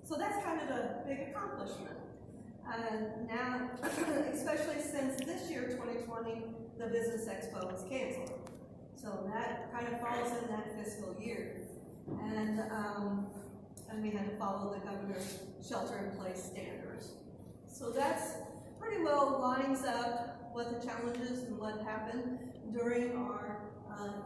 So that's kind of a big accomplishment. And now, especially since this year, 2020, the Business Expo was canceled. So that kind of falls in that fiscal year. And we had to follow the governor's shelter-in-place standards. So that's pretty well lines up what the challenges and what happened during our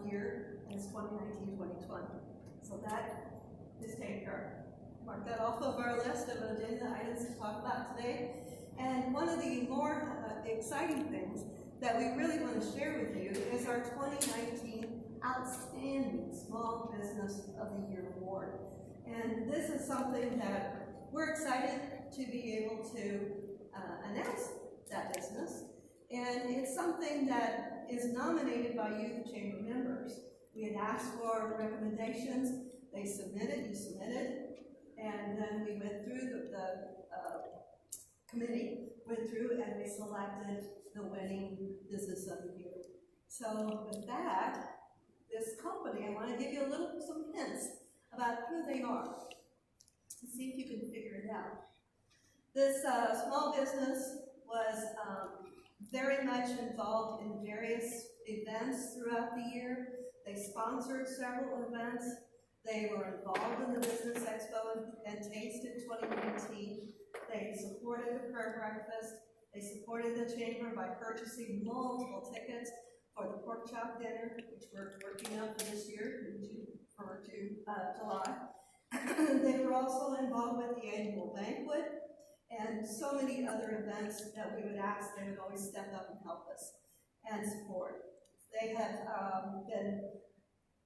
year as 2019-2020. So that is taken care of. Mark that off of our list of agenda items to talk about today. And one of the more exciting things that we really want to share with you is our 2019 Outstanding Small Business of the Year Award. And this is something that we're excited to be able to announce that business. And it's something that is nominated by you, the Chamber members. We had asked for recommendations. They submitted, you submitted. And then we went through the committee, went through and we selected the winning business of the year. So with that, this company, I want to give you some hints about who they are to see if you can figure it out. This small business was very much involved in various events throughout the year. They sponsored several events. They were involved in the Business Expo and Taste in 2019. They supported the prayer breakfast. They supported the chamber by purchasing multiple tickets for the pork chop dinner, which we're working on for this year, for July. They were also involved with the annual banquet and so many other events that we would ask. They would always step up and help us and support. They have been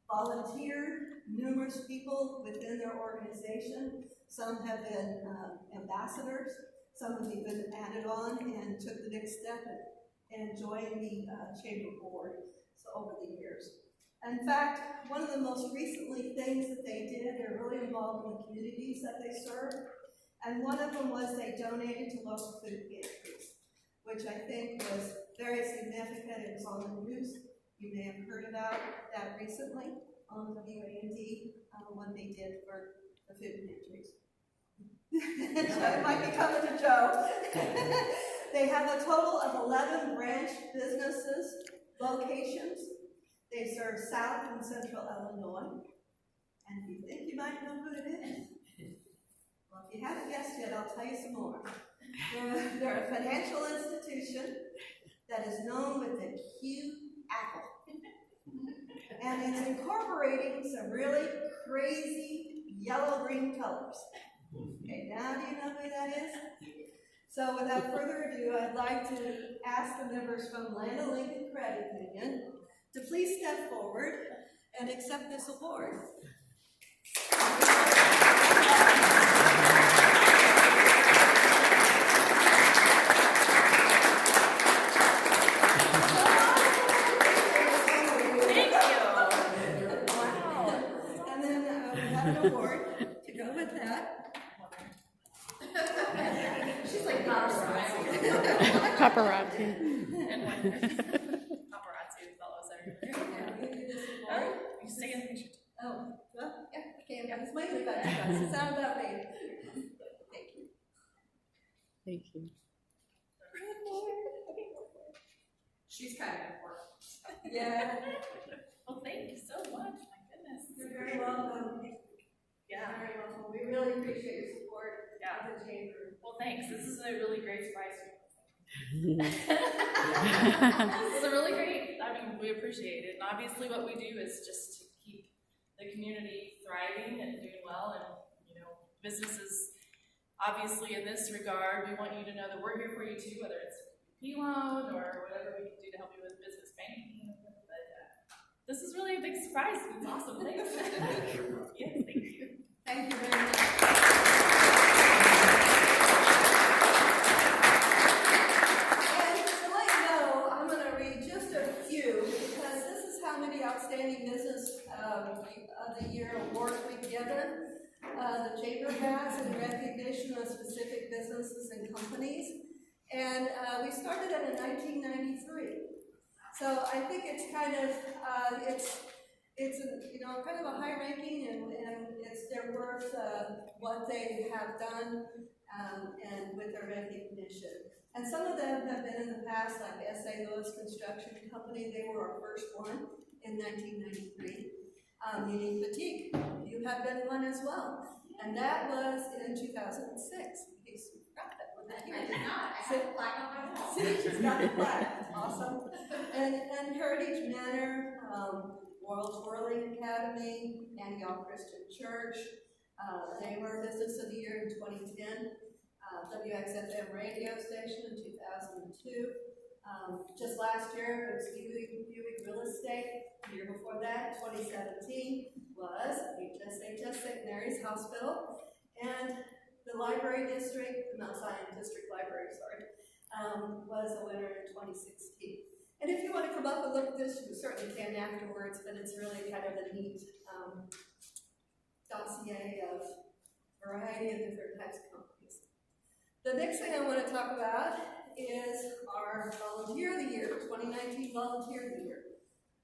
volunteered numerous people within their organization. Some have been ambassadors. Some have even added on and took the next step and joined the chamber board over the years. In fact, one of the most recently things that they did, they're really involved in the communities that they serve. And one of them was they donated to local food pantries, which I think was very significant. It was on the news. You may have heard about that recently on WAND, what they did for the food pantries. It might be coming to Joe. They have a total of 11 branch businesses, locations. They serve South and Central Illinois. And if you think you might know who it is, well, if you haven't guessed yet, I'll tell you some more. They're a financial institution that is known with the cute apple. And it's incorporating some really crazy yellow-green colors. Okay, now do you know who that is? So without further ado, I'd like to ask the members from Land O'Lincoln Credit Union to please step forward and accept this award. Award to go with that. She's like paparazzi. Paparazzi. Paparazzi follows everywhere. Oh, you stay in the picture. Oh, well, yeah, okay. It's mainly about you guys. It's not about me. Thank you. Thank you. She's kind of important. Yeah. Well, thank you so much. My goodness. You're very welcome. Yeah. Very welcome. We really appreciate your support of the chamber. Well, thanks. This is a really great surprise for me. This is a really great, we appreciate it. And obviously what we do is just to keep the community thriving and doing well. And, businesses, obviously in this regard, we want you to know that we're here for you too, whether it's P loan or whatever we can do to help you with business banking. But this is really a big surprise. It's awesome. Thanks. Yes, thank you. Thank you very much. And to let you know, I'm going to read just a few because this is how many Outstanding Business of the Year awards we given. The Chamber has in recognition of specific businesses and companies. And we started it in 1993. So I think it's kind of, it's kind of a high ranking, and it's their worth, what they have done, and with their recognition. And some of them have been in the past, like S.A. Lewis Construction Company. They were our first one in 1993. Unique Fatigue, you have been one as well. And that was in 2006. In case you forgot that one. I did not. I have a plaque on my wall. See, she's got the plaque. Awesome. And Heritage Manor, World Twirling Academy, Antioch Christian Church. They were Business of the Year in 2010. WXFM radio station in 2002. Just last year, it was Buick Real Estate. The year before that, 2017, was HSHS St. Mary's Hospital. And the Library District, the Mount Zion District Library, was a winner in 2016. And if you want to come up and look at this, you certainly can afterwards, but it's really kind of a neat dossier of a variety of different types of companies. The next thing I want to talk about is our Volunteer of the Year, 2019 Volunteer of the Year.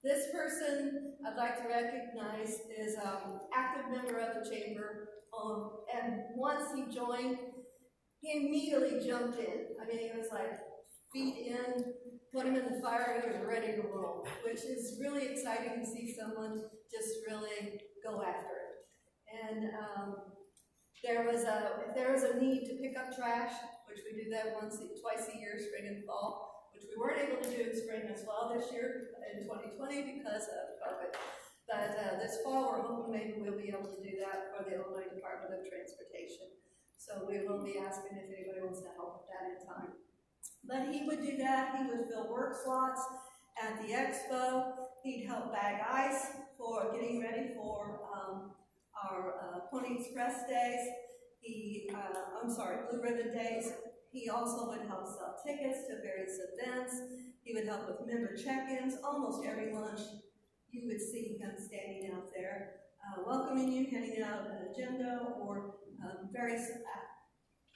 This person I'd like to recognize is an active member of the Chamber, and once he joined, he immediately jumped in. I mean, he was like, feet in, put him in the fire, he was ready to roll, which is really exciting to see someone just really go after it. And if there was a need to pick up trash, which we do that twice a year, spring and fall, which we weren't able to do in spring as well this year in 2020 because of COVID. But this fall, we're hoping maybe we'll be able to do that for the Illinois Department of Transportation. So we will be asking if anybody wants to help with that in time. But he would do that. He would fill work slots at the expo. He'd help bag ice for getting ready for our Pony Express days. Blue Ribbon Days. He also would help sell tickets to various events. He would help with member check-ins. Almost every lunch, you would see him standing out there, welcoming you, handing out an agenda or various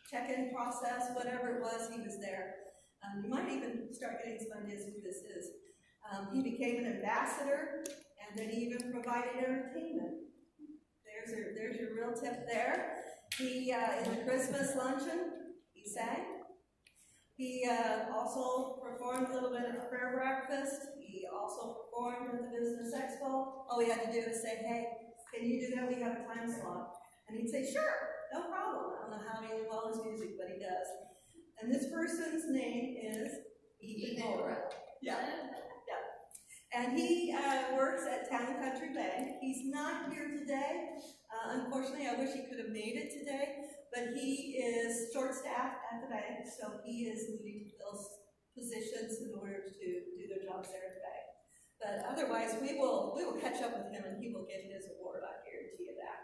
check-in process, whatever it was, he was there. You might even start getting some ideas who this is. He became an ambassador, and then he even provided entertainment. There's your real tip there. He, in the Christmas luncheon, he sang. He also performed a little bit of prayer breakfast. He also performed at the Business Expo. All we had to do was say, hey, can you do that? We have a time slot. And he'd say, sure, no problem. I don't know how he knew all his music, but he does. And this person's name is Ethan Nora. Yeah. And he works at Town and Country Bank. He's not here today. Unfortunately, I wish he could have made it today, but he is short-staffed at the bank, so he is needing to fill positions in order to do their jobs there today. But otherwise, we will catch up with him, and he will get his award. I guarantee you that.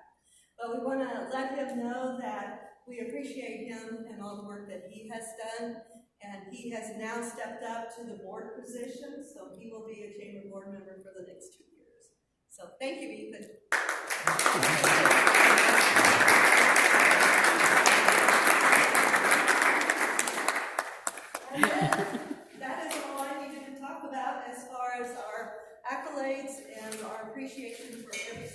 But we want to let him know that we appreciate him and all the work that he has done. And he has now stepped up to the board position, so he will be a Chamber board member for the next 2 years. So thank you, Ethan. And then, that is all I needed to talk about as far as our accolades and our appreciation for every